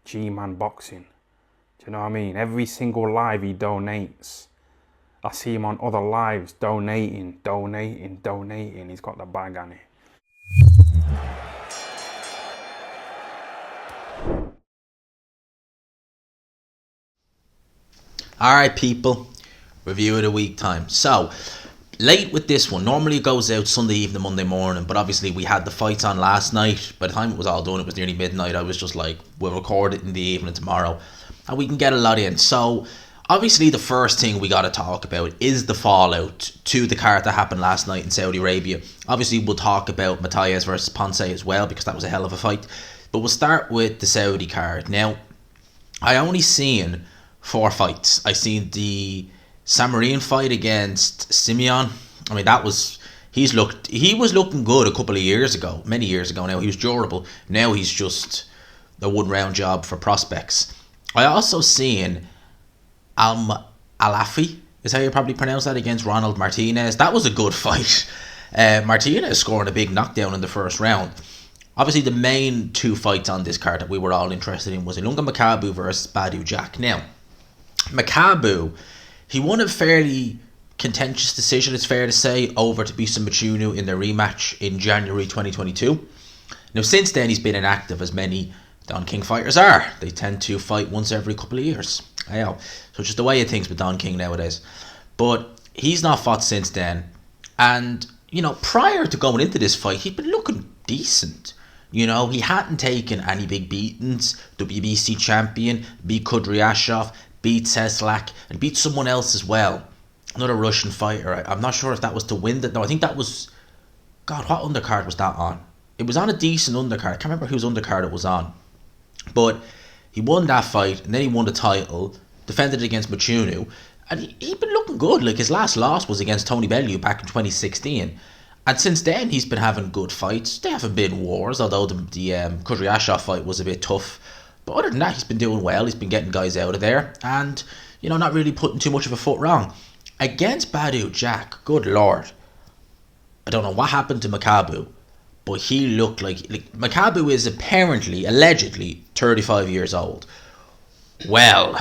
G-Man Boxing. Do you know what I mean? Every single live he donates. I see him on other lives donating. He's got the bag on it. Alright people, review of the week time. So, late with this one. Normally it goes out Sunday evening, Monday morning, but obviously we had the fights on last night. By the time it was all done, it was nearly midnight. I was just like, we'll record it in the evening tomorrow and we can get a lot in. So, obviously the first thing we got to talk about is the fallout to the card that happened last night in Saudi Arabia. Obviously we'll talk about Matthias versus Ponce as well, because that was a hell of a fight. But we'll start with the Saudi card. Now, I only seen 4 fights. I seen the Samarin fight against Simeon. I mean, he was looking good a couple of years ago, many years ago now. He was durable. Now he's just a one-round job for prospects. I also seen Alafi, is how you probably pronounce that, against Ronald Martinez. That was a good fight. Martinez scoring a big knockdown in the first round. Obviously, the main 2 fights on this card that we were all interested in was Ilunga Makabu versus Badou Jack. Now, Makabu, he won a fairly contentious decision, it's fair to say, over Thabisa Mchunu in their rematch in January 2022. Now, since then, he's been inactive, as many Don King fighters are. They tend to fight once every couple of years. I know. So it's just the way of things with Don King nowadays. But he's not fought since then. And, you know, prior to going into this fight, he'd been looking decent. You know, he hadn't taken any big beatings. WBC champion, beat Kudryashov, beat Seslak, and beat someone else as well. Another Russian fighter. I'm not sure if that was to win that. No, I think that was... God, what undercard was that on? It was on a decent undercard. I can't remember whose undercard it was on. But he won that fight, and then he won the title, defended it against Mchunu, and he'd been looking good. Like, his last loss was against Tony Bellew back in 2016. And since then, he's been having good fights. They haven't been wars, although the Kudryashov fight was a bit tough. But other than that, he's been doing well. He's been getting guys out of there. And, you know, not really putting too much of a foot wrong. Against Badou Jack, good lord. I don't know what happened to Makabu, but he looked like Makabu is apparently, allegedly, 35 years old. Well,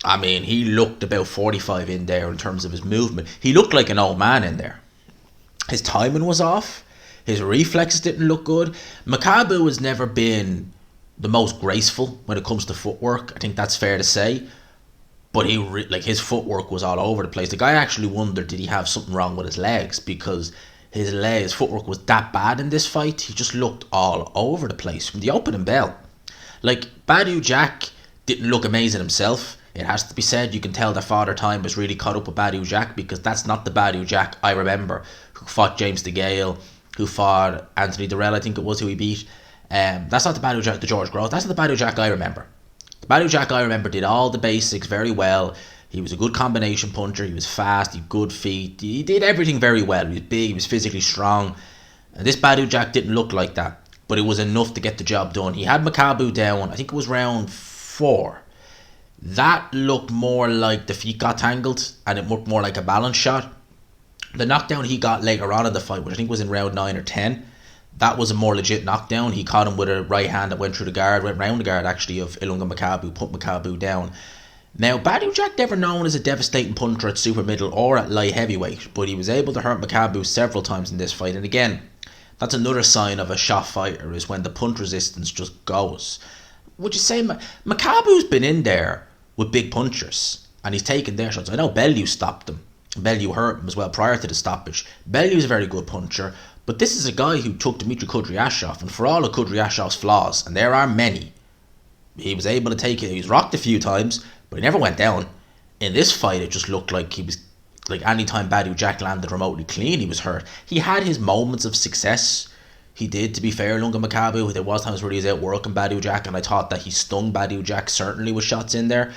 I mean, he looked about 45 in there in terms of his movement. He looked like an old man in there. His timing was off. His reflexes didn't look good. Makabu has never been the most graceful when it comes to footwork. I think that's fair to say. But his footwork was all over the place. The guy actually wondered, did he have something wrong with his legs? Because his footwork was that bad in this fight. He just looked all over the place from the opening bell. Like, Badou Jack didn't look amazing himself. It has to be said. You can tell that Father Time was really caught up with Badou Jack, because that's not the Badou Jack I remember, who fought James DeGale, who fought Anthony Durrell, I think it was, who he beat. That's not the Badou Jack, the George Groves. That's not the Badou Jack I remember. The Badou Jack I remember did all the basics very well. He was a good combination puncher. He was fast. He had good feet. He did everything very well. He was big. He was physically strong. And this Badou Jack didn't look like that, but it was enough to get the job done. He had Makabu down. I think it was round 4. That looked more like the feet got tangled, and it looked more like a balance shot. The knockdown he got later on in the fight, which I think was in round 9 or 10, that was a more legit knockdown. He caught him with a right hand that went through the guard, went round the guard actually, of Ilunga Makabu, put Makabu down. Now, Badou Jack never known as a devastating puncher at super middle or at light heavyweight, but he was able to hurt Makabu several times in this fight. And again, that's another sign of a shot fighter, is when the punch resistance just goes. Would you say Makabu's been in there with big punchers, and he's taken their shots? I know Bellew stopped him. Bellew hurt him as well prior to the stoppage. Bellew's a very good puncher, but this is a guy who took Dmitry Kudryashov, and for all of Kudryashov's flaws, and there are many, he was able to take it. He was rocked a few times, but he never went down. In this fight, it just looked like he was, like, anytime Badou Jack landed remotely clean, he was hurt. He had his moments of success. He did, to be fair, Lunga Makabu. There was times where he was out working Badou Jack, and I thought that he stung Badou Jack, certainly with shots in there.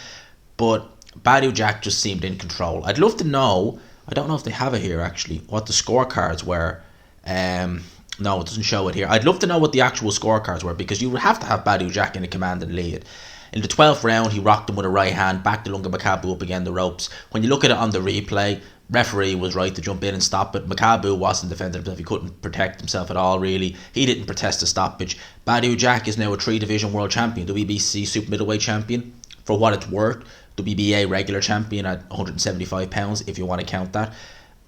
But Badou Jack just seemed in control. I'd love to know, I don't know if they have it here actually, what the scorecards were. No, it doesn't show it here. I'd love to know what the actual scorecards were, because you would have to have Badou Jack in a command and lead. In the 12th round, he rocked him with a right hand, backed the Lunga Makabu up again the ropes. When you look at it on the replay, Referee was right to jump in and stop it. Makabu wasn't defending himself. He couldn't protect himself at all, really. He didn't protest the stoppage. Bbboc is now a 3-division world champion, WBC super middleweight champion. For what it's worth, WBA regular champion at £175, if you want to count that.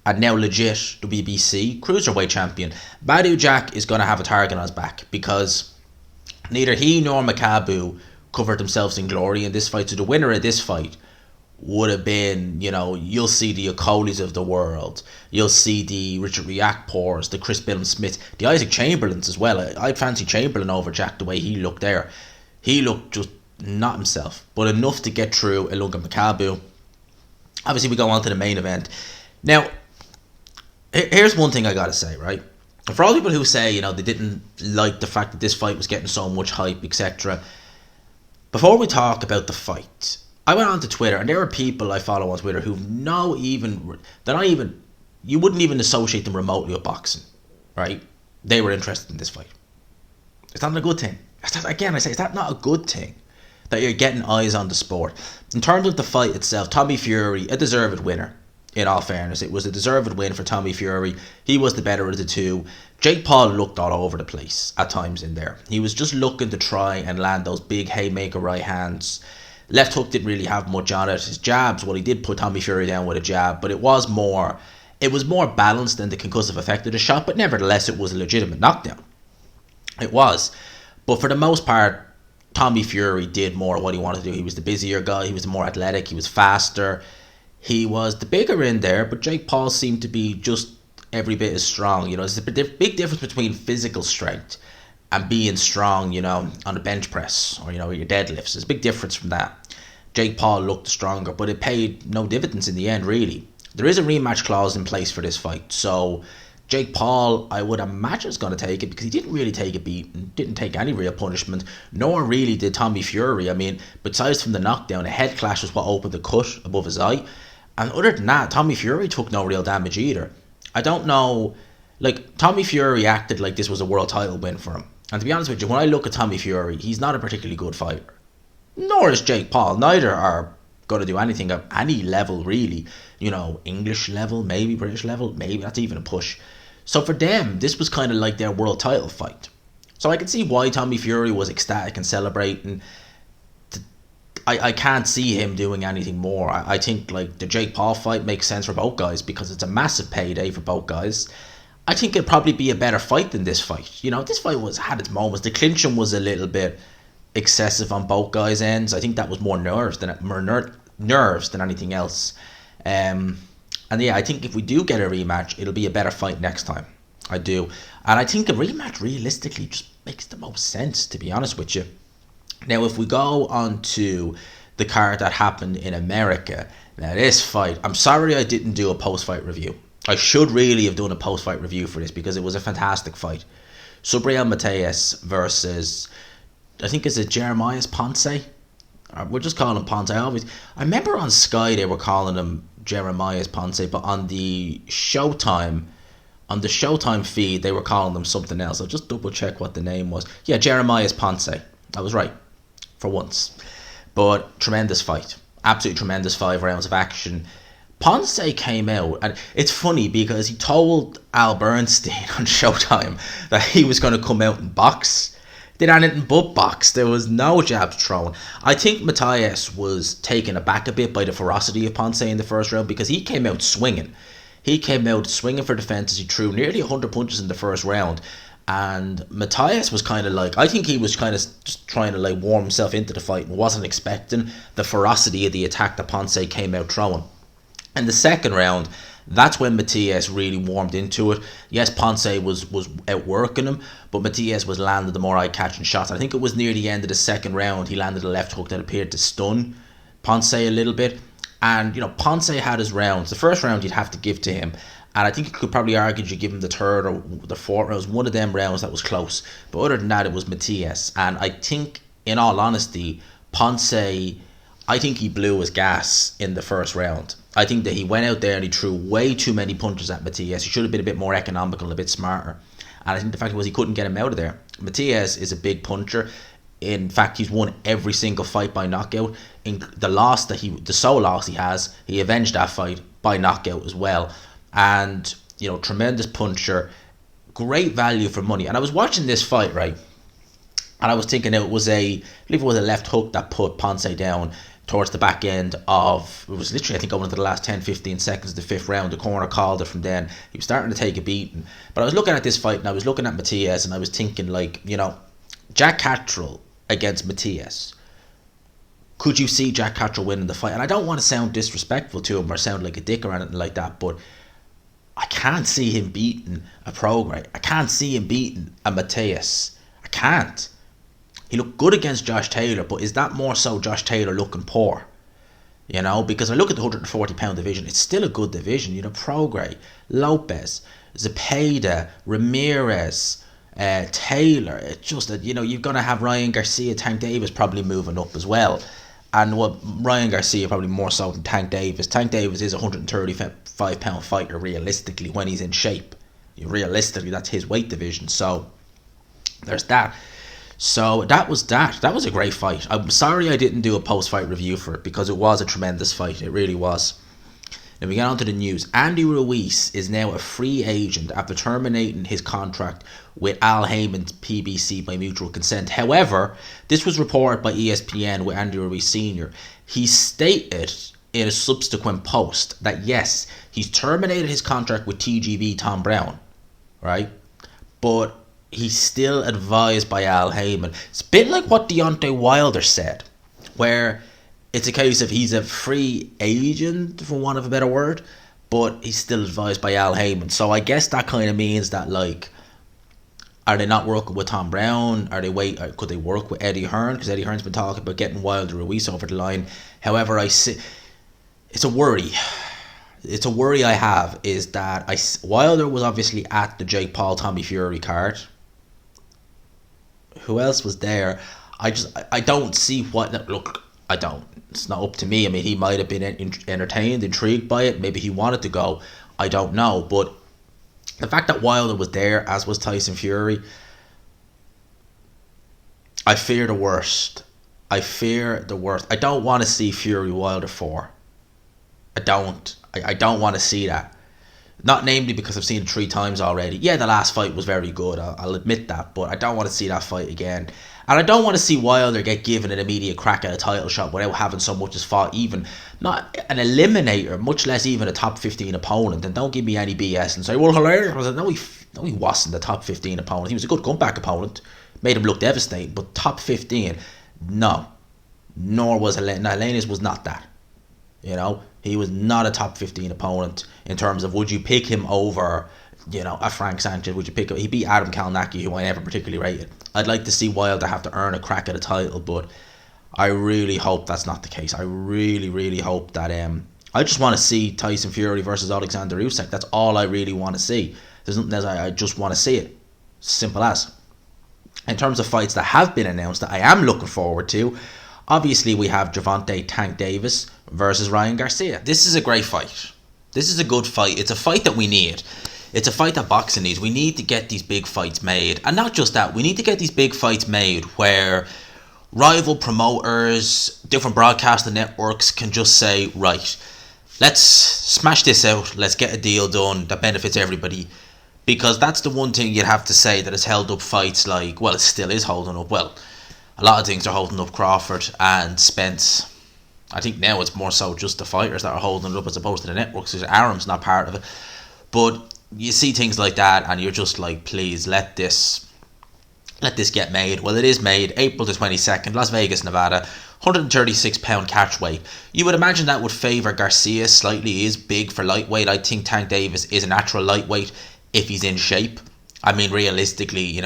And now legit WBC cruiserweight champion. Bbboc is going to have a target on his back because neither he nor Makabu covered themselves in glory in this fight. So the winner of this fight would have been, you'll see the Okolis of the world. You'll see the Richard Riakpors, the Chris Billum-Smith, the Isaac Chamberlains as well. I'd fancy Chamberlain over Jack the way he looked there. He looked just not himself, but enough to get through Ilunga Makabu. Obviously, we go on to the main event. Now, here's one thing I gotta say, right? For all people who say, they didn't like the fact that this fight was getting so much hype, etc. Before we talk about the fight, I went on to Twitter, and there are people I follow on Twitter who you wouldn't even associate them remotely with boxing, right? They were interested in this fight. Is that not a good thing? Is that not a good thing? That you're getting eyes on the sport. In terms of the fight itself, Tommy Fury, a deserved winner. In all fairness, it was a deserved win for Tommy Fury. He was the better of the two. Jake Paul looked all over the place at times in there. He was just looking to try and land those big haymaker right hands. Left hook didn't really have much on it. His jabs, well, he did put Tommy Fury down with a jab, but it was more balanced than the concussive effect of the shot, but nevertheless, it was a legitimate knockdown. It was. But for the most part, Tommy Fury did more what he wanted to do. He was the busier guy. He was more athletic. He was faster. He was the bigger in there, but Jake Paul seemed to be just every bit as strong. There's a big difference between physical strength and being strong, on a bench press or, your deadlifts. There's a big difference from that. Jake Paul looked stronger, but it paid no dividends in the end, really. There is a rematch clause in place for this fight, so Jake Paul, I would imagine, is going to take it because he didn't really take a beating, didn't take any real punishment, nor really did Tommy Fury. I mean, besides from the knockdown, a head clash was what opened the cut above his eye. And other than that, Tommy Fury took no real damage either. I don't know, Tommy Fury acted like this was a world title win for him. And to be honest with you, when I look at Tommy Fury, he's not a particularly good fighter. Nor is Jake Paul. Neither are going to do anything at any level, really. English level, maybe British level, maybe that's even a push. So for them, this was kind of like their world title fight. So I can see why Tommy Fury was ecstatic and celebrating. I can't see him doing anything more. I think the Jake Paul fight makes sense for both guys because it's a massive payday for both guys. I think it'd probably be a better fight than this fight. This fight had its moments. The clinching was a little bit excessive on both guys' ends. I think that was more nerves than anything else. And yeah, I think if we do get a rematch, it'll be a better fight next time. I do. And I think a rematch realistically just makes the most sense, to be honest with you. Now, if we go on to the card that happened in America, now this fight, I'm sorry I didn't do a post-fight review. I should really have done a post-fight review for this because it was a fantastic fight. Subriel Matias versus, I think it's Jeremiah Ponce. We're just calling him Ponce. I remember on Sky they were calling him Jeremiah Ponce, but on the Showtime feed they were calling him something else. I'll just double check what the name was. Yeah, Jeremiah Ponce. I was right. For once. But tremendous fight. Absolutely tremendous 5 rounds of action. Ponce came out, and it's funny because he told Al Bernstein on Showtime that he was going to come out and box. Did anything but box. There was no jabs thrown. I think Matias was taken aback a bit by the ferocity of Ponce in the first round because he came out swinging. He came out swinging for defenses. He threw nearly 100 punches in the first round. And Matias was kind of I think he was kind of just trying to warm himself into the fight and wasn't expecting the ferocity of the attack that Ponce came out throwing. In the second round, that's when Matias really warmed into it. Yes, Ponce was outworking him, but Matias was landing the more eye-catching shots. I think it was near the end of the second round, he landed a left hook that appeared to stun Ponce a little bit. And, Ponce had his rounds. The first round you'd have to give to him. And I think you could probably argue you give him the third or the fourth round. It was one of them rounds that was close. But other than that, it was Matias. And I think, in all honesty, Ponce, I think he blew his gas in the first round. I think that he went out there and he threw way too many punches at Matias. He should have been a bit more economical, a bit smarter. And I think the fact was he couldn't get him out of there. Matias is a big puncher. In fact, he's won every single fight by knockout. In the sole loss he has, he avenged that fight by knockout as well. And, tremendous puncher, great value for money. And I was watching this fight, right? And I was thinking I believe it was a left hook that put Ponce down towards the back end it was literally, I think, going into the last 10, 15 seconds of the fifth round. The corner called it from then. He was starting to take a beating. But I was looking at this fight, and I was looking at Matias, and I was thinking, Jack Catterall against Matias. Could you see Jack Catterall winning the fight? And I don't want to sound disrespectful to him or sound like a dick or anything like that, but I can't see him beating a Prograis. I can't see him beating a Matias. I can't. He looked good against Josh Taylor, but is that more so Josh Taylor looking poor? Because I look at the 140 pound division, it's still a good division. Prograis, Lopez, Zepeda, Ramirez, Taylor. It's just that, you're going to have Ryan Garcia, Tank Davis probably moving up as well. And Ryan Garcia probably more so than Tank Davis. Tank Davis is a 135 pound fighter realistically when he's in shape. Realistically, that's his weight division. So there's that. So that was that. That was a great fight. I'm sorry I didn't do a post-fight review for it because it was a tremendous fight. It really was. Then we get on to the news. Andy Ruiz is now a free agent after terminating his contract with Al Heyman's PBC by mutual consent. However, this was reported by ESPN with Andy Ruiz Sr. He stated in a subsequent post that yes, he's terminated his contract with TGB Tom Brown, right? But he's still advised by Al Heyman. It's a bit like what Deontay Wilder said, where it's a case of he's a free agent, for want of a better word, but he's still advised by Al Heyman. So I guess that kind of means that, are they not working with Tom Brown? Could they work with Eddie Hearn? Because Eddie Hearn's been talking about getting Wilder Ruiz over the line. However, it's a worry. It's a worry I have, is that Wilder was obviously at the Jake Paul Tommy Fury card. Who else was there? I don't see what. Look, I don't. It's not up to me. I mean, he might have been entertained, intrigued by it. Maybe he wanted to go. I don't know. But the fact that Wilder was there, as was Tyson Fury, I fear the worst. I don't want to see Fury Wilder 4. I don't. I don't want to see that. Not namely because I've seen it 3 times already. Yeah, the last fight was very good, I'll admit that, but I don't want to see that fight again. And I don't want to see Wilder get given an immediate crack at a title shot without having so much as fought even not an eliminator, much less even a top 15 opponent. And don't give me any BS and say, well, hilarious. I was like, no, he wasn't a top 15 opponent. He was a good comeback opponent, made him look devastating, but top 15, no. Nor was Helenius was not that. He was not a top 15 opponent in terms of would you pick him over, a Frank Sanchez? Would you pick him? He beat Adam Kalnacki, who I never particularly rated. I'd like to see Wilder have to earn a crack at a title, but I really hope that's not the case. I really, really hope that I just want to see Tyson Fury versus Alexander Usyk. That's all I really want to see. There's nothing else. I just want to see it. Simple as. In terms of fights that have been announced that I am looking forward to, obviously we have Gervonta Tank Davis versus Ryan Garcia. This is a great fight. This is a good fight. It's a fight that we need. It's a fight that boxing needs. We need to get these big fights made. And not just that, we need to get these big fights made where rival promoters, different broadcaster networks can just say, right, let's smash this out. Let's get a deal done that benefits everybody. Because that's the one thing you'd have to say that has held up fights like, well, it still is holding up. Well, a lot of things are holding up Crawford and Spence. I think now it's more so just the fighters that are holding it up as opposed to the networks, because Aram's not part of it. But you see things like that and you're just like, please let this get made. Well, it is made. April the 22nd, Las Vegas, Nevada. 136 pound catch weight. You would imagine that would favour Garcia slightly. He is big for lightweight. I think Tank Davis is a natural lightweight if he's in shape. I mean, realistically,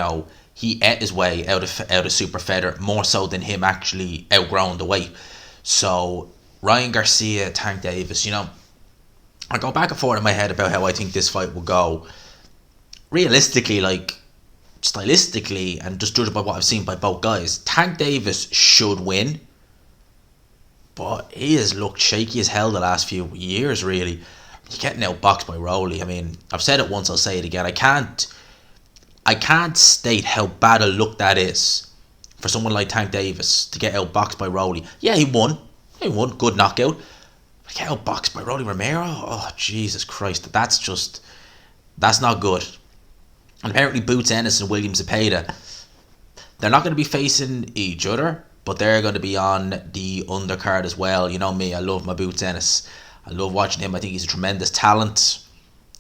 he ate his way out of super feather more so than him actually outgrowing the weight. So Ryan Garcia, Tank Davis, I go back and forth in my head about how I think this fight will go. Realistically, stylistically, and just judging by what I've seen by both guys, Tank Davis should win. But he has looked shaky as hell the last few years, really. He's getting outboxed by Rowley. I mean, I've said it once, I'll say it again. I can't state how bad a look that is for someone like Tank Davis to get outboxed by Rolly. Yeah, he won. He won. Good knockout. But get outboxed by Rolly Romero? Oh, Jesus Christ. That's not good. And apparently Boots Ennis and William Zepeda, they're not going to be facing each other, but they're going to be on the undercard as well. You know me, I love my Boots Ennis. I love watching him. I think he's a tremendous talent.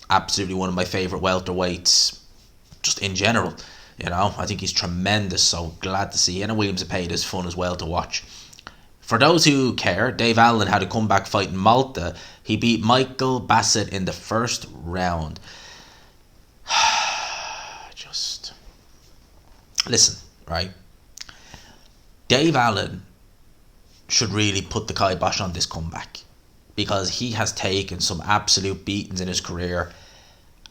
Absolutely one of my favourite welterweights, just in general. You know, I think he's tremendous, so glad to see. And William Zepeda is fun as well to watch. For those who care, Dave Allen had a comeback fight in Malta. He beat Michael Bassett in the first round. Just listen, right? Dave Allen should really put the kibosh on this comeback, because he has taken some absolute beatings in his career,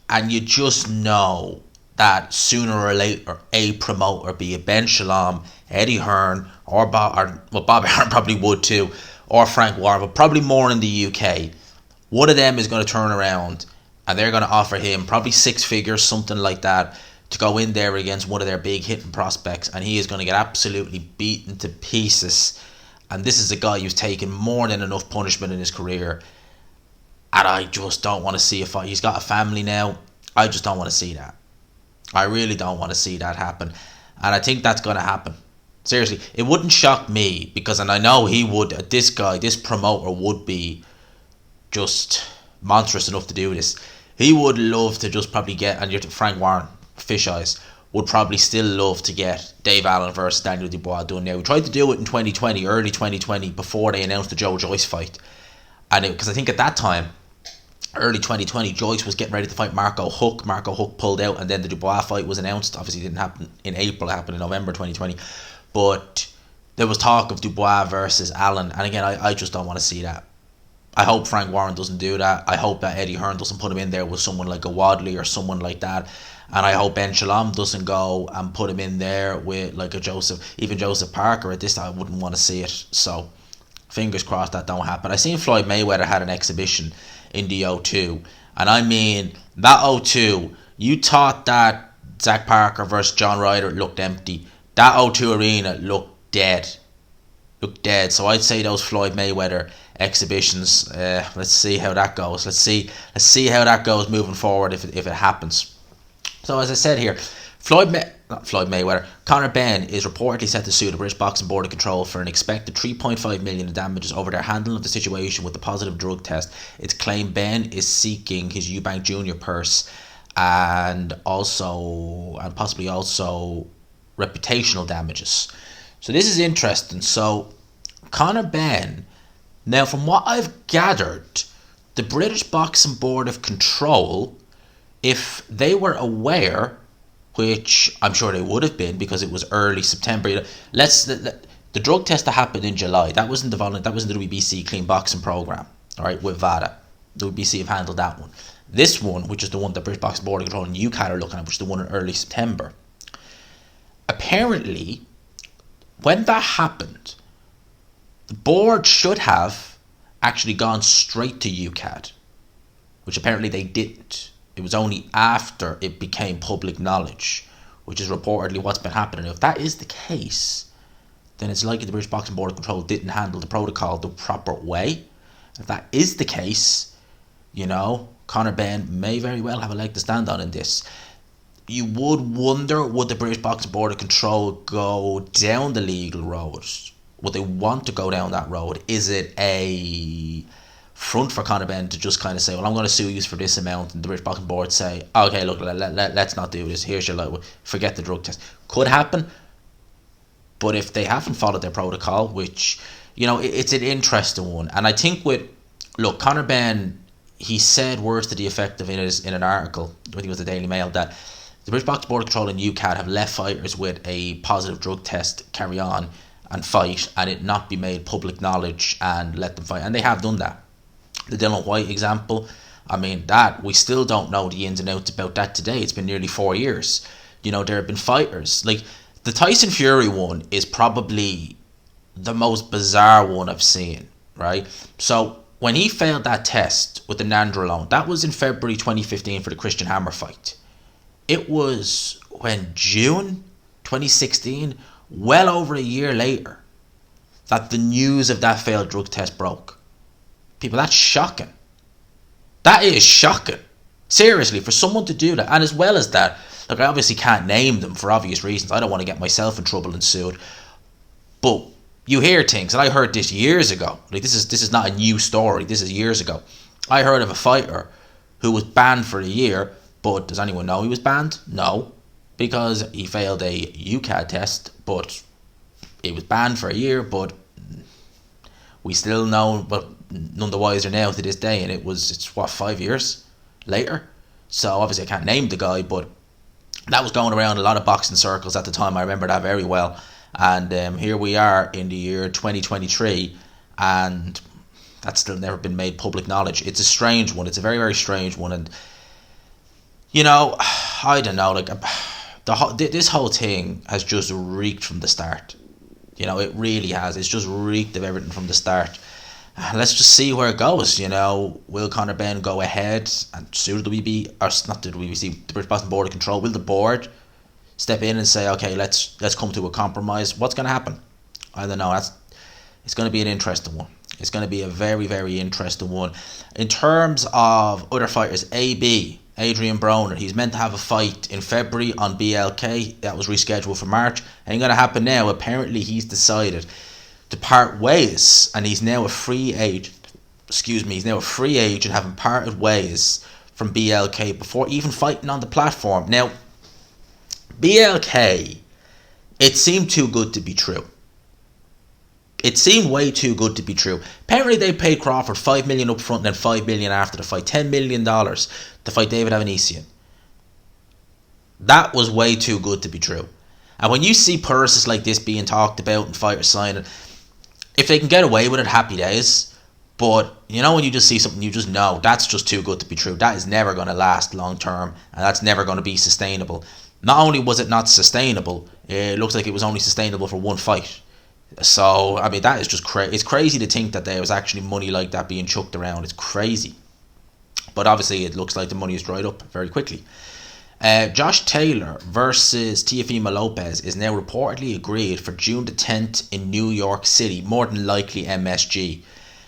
and you just know that sooner or later a promoter, be it Ben Shalom, Eddie Hearn, or Bob Hearn probably would too, or Frank Warren, but probably more in the UK, one of them is going to turn around and they're going to offer him probably 6 figures, something like that, to go in there against one of their big hitting prospects, and he is going to get absolutely beaten to pieces. And this is a guy who's taken more than enough punishment in his career, and I just don't want to see a fight. He's got a family now. I just don't want to see that. I really don't want to see that happen, and I think that's going to happen. Seriously, it wouldn't shock me, because, and I know he would, this promoter would be just monstrous enough to do this. He would love to just probably get, and Frank Warren, fish eyes, would probably still love to get Dave Allen versus Daniel Dubois done now. We tried to do it in 2020, early 2020, before they announced the Joe Joyce fight. And because I think at that time, early 2020, Joyce was getting ready to fight Marco Huck. Marco Huck pulled out, and then the Dubois fight was announced. Obviously, it didn't happen in April, it happened in November 2020. But there was talk of Dubois versus Allen. And again, I just don't want to see that. I hope Frank Warren doesn't do that. I hope that Eddie Hearn doesn't put him in there with someone like a Wadley or someone like that. And I hope Ben Shalom doesn't go and put him in there with like a Joseph Parker. At this time, I wouldn't want to see it. So, fingers crossed that don't happen. I seen Floyd Mayweather had an exhibition in the O2. And I mean, that O2, you thought that Zach Parker versus John Ryder looked empty. That O2 arena looked dead. So I'd say those Floyd Mayweather exhibitions, let's see how that goes. Let's see how that goes moving forward if it happens. So as I said here, Conor Benn is reportedly set to sue the British Boxing Board of Control for an expected $3.5 million in damages over their handling of the situation with the positive drug test. It's claimed Benn is seeking his Eubank Jr. purse and possibly also reputational damages. So this is interesting. So Conor Benn, now from what I've gathered, the British Boxing Board of Control, if they were aware, which I'm sure they would have been because it was early September. The drug test that happened in July, that wasn't the WBC Clean Boxing Program, all right, with VADA. The WBC have handled that one. This one, which is the one that British Boxing Board of Control and UCAT are looking at, which is the one in early September. Apparently, when that happened, the board should have actually gone straight to UCAT, which apparently they didn't. It was only after it became public knowledge, which is reportedly what's been happening. If that is the case, then it's likely the British Boxing Board of Control didn't handle the protocol the proper way. If that is the case, Conor Benn may very well have a leg to stand on in this. You would wonder, would the British Boxing Board of Control go down the legal road? Would they want to go down that road? Is it a front for Conor Benn to just kind of say, well, I'm going to sue you for this amount, and the British Boxing Board say, okay, look, let's not do this. Here's your forget the drug test. Could happen. But if they haven't followed their protocol, which, it's an interesting one. And I think Conor Benn, he said words to the effect of in an article, I think it was the Daily Mail, that the British Boxing Board of Control and UCAT have let fighters with a positive drug test carry on and fight, and it not be made public knowledge and let them fight. And they have done that. The Dylan White example, I mean, that we still don't know the ins and outs about that today. It's been nearly 4 years. There have been fighters. Like, the Tyson Fury one is probably the most bizarre one I've seen, right? So, when he failed that test with the nandrolone, that was in February 2015 for the Christian Hammer fight. It was when June 2016 well over a year later, that the news of that failed drug test broke. People, that's shocking. That is shocking. Seriously, for someone to do that. And as well as that, look, I obviously can't name them for obvious reasons. I don't want to get myself in trouble and sued. But you hear things, and I heard this years ago. Like, this is not a new story. This is years ago. I heard of a fighter who was banned for a year, but does anyone know he was banned? No, because he failed a UCAD test, but he was banned for a year, but we still know, but none the wiser now to this day, and it's 5 years later. So obviously I can't name the guy, but that was going around a lot of boxing circles at the time. I remember that very well. And here we are in the year 2023, and that's still never been made public knowledge. It's a strange one. It's a very, very strange one. And, you know, I don't know, like, this whole thing has just reeked from the start. You know, it really has. It's just reeked of everything from the start. Let's just see where it goes. You know, will Conor Benn go ahead and sue the WBC, or not the WBC, the British Boxing Board of Control? Will the board step in and say, okay, let's come to a compromise? What's going to happen? I don't know. It's going to be an interesting one. It's going to be a very, very interesting one. In terms of other fighters, Adrian Broner, he's meant to have a fight in February on BLK. That was rescheduled for March. Ain't going to happen now. Apparently, he's decided to part ways, and he's now a free agent. He's now a free agent, having parted ways from BLK before even fighting on the platform. Now, BLK, it seemed too good to be true. It seemed way too good to be true. Apparently, they paid Crawford $5 million up front and then $5 million after the fight. $10 million to fight David Avanesian. That was way too good to be true. And when you see purses like this being talked about and fighters signing, if they can get away with it, happy days. But, you know, when you just see something, you just know that's just too good to be true. That is never going to last long term, and that's never going to be sustainable. Not only was it not sustainable, it looks like it was only sustainable for one fight. So, I mean, that is just crazy. It's crazy to think that there was actually money like that being chucked around. It's crazy. But obviously, it looks like the money has dried up very quickly. Josh Taylor versus Teofimo Lopez is now reportedly agreed for June the 10th in New York City, more than likely MSG.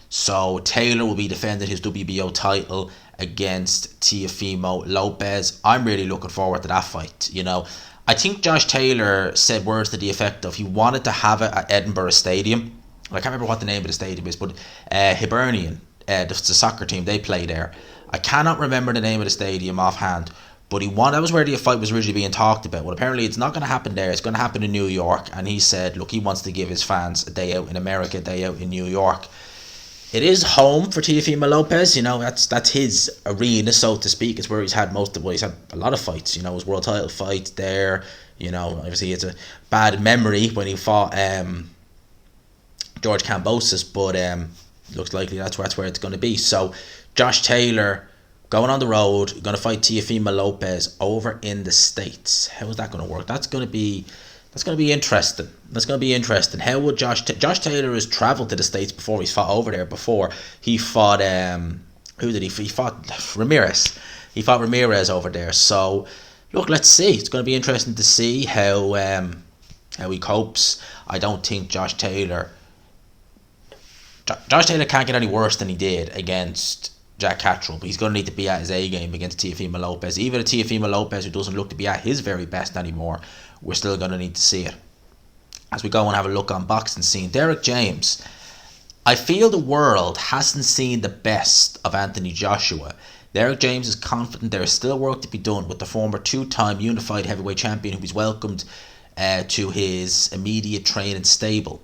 So Taylor will be defending his WBO title against Teofimo Lopez. I'm really looking forward to that fight. You know, I think Josh Taylor said words to the effect of he wanted to have it at Edinburgh Stadium. I can't remember what the name of the stadium is, but Hibernian, the soccer team, they play there. I cannot remember the name of the stadium offhand. But that was where the fight was originally being talked about. Well, apparently it's not going to happen there. It's going to happen in New York. And he said, look, he wants to give his fans a day out in America, a day out in New York. It is home for Teofimo Lopez. You know, that's his arena, so to speak. It's where he's had he's had a lot of fights. You know, his world title fight there. You know, obviously it's a bad memory when he fought George Kambosos. But looks likely that's where it's going to be. So Josh Taylor going on the road, going to fight Teofimo Lopez over in the States. How is that going to work? That's going to be interesting. That's going to be interesting. How would Josh Taylor has travelled to the States before? He's fought over there before. He fought he fought Ramirez. He fought Ramirez over there. So look, let's see. It's going to be interesting to see how he copes. I don't think Josh Taylor can't get any worse than he did against Jack Catterall, but he's going to need to be at his A game against Teofimo Lopez. Even a Teofimo Lopez who doesn't look to be at his very best anymore, we're still going to need to see it. As we go and have a look on boxing scene, Derrick James. I feel the world hasn't seen the best of Anthony Joshua. Derrick James is confident there is still work to be done with the former two-time unified heavyweight champion, who he's welcomed to his immediate training stable.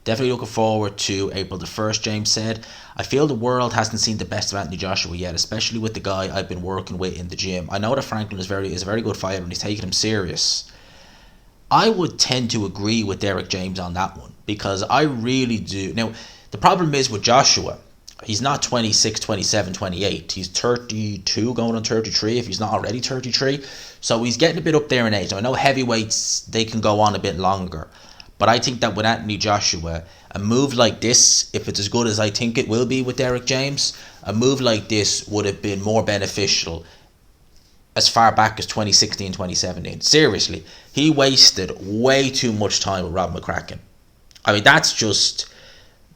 Definitely looking forward to April the 1st, James said. I feel the world hasn't seen the best of Anthony Joshua yet, especially with the guy I've been working with in the gym. I know that Franklin is a very good fighter and he's taking him serious. I would tend to agree with Derrick James on that one, because I really do. Now, the problem is with Joshua, he's not 26, 27, 28. He's 32 going on 33 if he's not already 33. So he's getting a bit up there in age. I know heavyweights, they can go on a bit longer. But I think that with Anthony Joshua, a move like this, if it's as good as I think it will be with Derrick James, a move like this would have been more beneficial as far back as 2016, 2017. Seriously, he wasted way too much time with Rob McCracken. I mean, that's just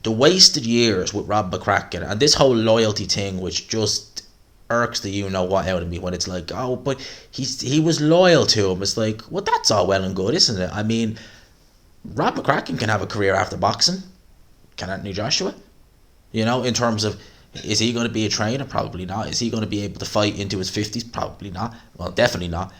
the wasted years with Rob McCracken, and this whole loyalty thing, which just irks the you-know-what out of me when it's like, oh, but he was loyal to him. It's like, well, that's all well and good, isn't it? I mean, Rob McCracken can have a career after boxing. Can Anthony Joshua? You know, in terms of, is he going to be a trainer? Probably not. Is he going to be able to fight into his 50s? Probably not. Well, definitely not.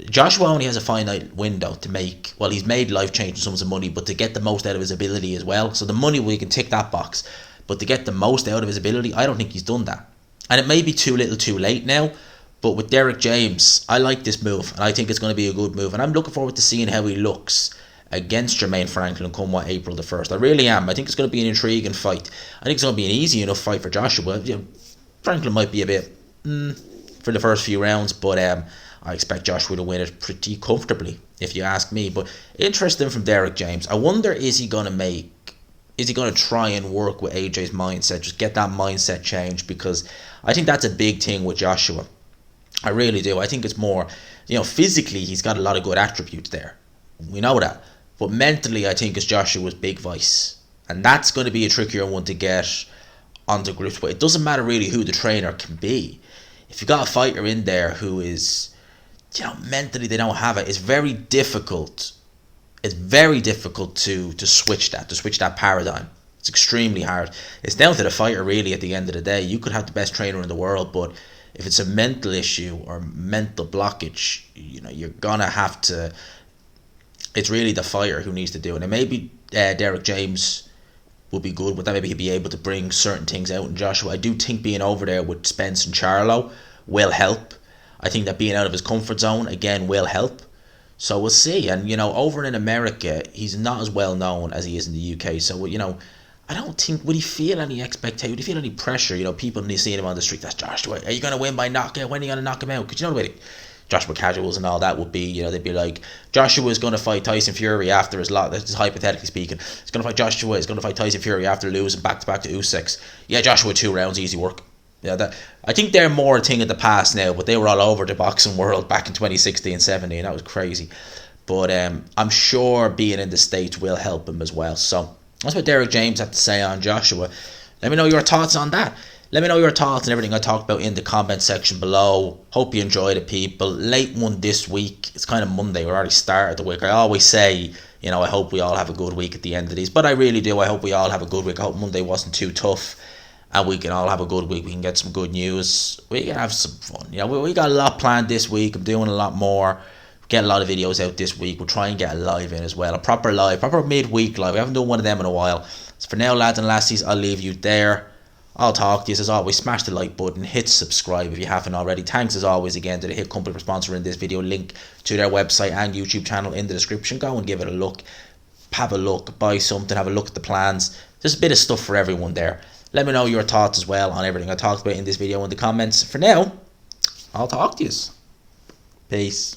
Joshua only has a finite window to make, well, he's made life-changing sums of money, but to get the most out of his ability as well. So the money, we can tick that box. But to get the most out of his ability, I don't think he's done that. And it may be too little too late now, but with Derrick James, I like this move, and I think it's going to be a good move. And I'm looking forward to seeing how he looks against Jermaine Franklin come April the 1st. I really am. I think it's going to be an intriguing fight. I think it's going to be an easy enough fight for Joshua. You know, Franklin might be a bit for the first few rounds, but I expect Joshua to win it pretty comfortably, if you ask me. But interesting from Derrick James. I wonder, is he going to try and work with AJ's mindset, just get that mindset change? Because I think that's a big thing with Joshua. I really do. I think it's more, physically he's got a lot of good attributes there. We know that. But mentally, I think it's Joshua's big vice. And that's going to be a trickier one to get onto grips with. It doesn't matter really who the trainer can be. If you've got a fighter in there who is, mentally they don't have it, it's very difficult. It's very difficult to switch that paradigm. It's extremely hard. It's down to the fighter really at the end of the day. You could have the best trainer in the world, but if it's a mental issue or mental blockage, you're going to have to... It's really the fighter who needs to do it. And maybe Derrick James would be good with that. Maybe he'd be able to bring certain things out in Joshua. I do think being over there with Spence and Charlo will help. I think that being out of his comfort zone, again, will help. So we'll see. And, over in America, he's not as well known as he is in the UK. So, I don't think, would he feel any expectation? Would he feel any pressure? People seeing him on the street, that's Joshua. Are you going to win by knockout? When are you going to knock him out? Because the way Joshua casuals and all that would be, they'd be like, Joshua's going to fight Tyson Fury after his lot. This is hypothetically speaking. He's going to fight Joshua. He's going to fight Tyson Fury after losing back-to-back to Usyk. Yeah, Joshua 2 rounds, easy work. Yeah, I think they're more a thing of the past now, but they were all over the boxing world back in 2016-17. That was crazy. But I'm sure being in the States will help him as well. So that's what Derrick James had to say on Joshua. Let me know your thoughts on that. Let me know your thoughts and everything I talked about in the comment section below. Hope you enjoyed it, people. Late one this week. It's kind of Monday. We're already started the week. I always say, I hope we all have a good week at the end of these. But I really do. I hope we all have a good week. I hope Monday wasn't too tough. And we can all have a good week. We can get some good news. We can have some fun. We got a lot planned this week. I'm doing a lot more. Get a lot of videos out this week. We'll try and get a live in as well. A proper midweek live. We haven't done one of them in a while. So for now, lads and lassies, I'll leave you there. I'll talk to you. As always, smash the like button, hit subscribe if you haven't already. Thanks as always again to the Hit Company for sponsoring this video. Link to their website and YouTube channel in the description. Go and give it a look. Have a look, buy something, have a look at the plans. There's a bit of stuff for everyone there. Let me know your thoughts as well on everything I talked about in this video in the comments. For now, I'll talk to you. Peace.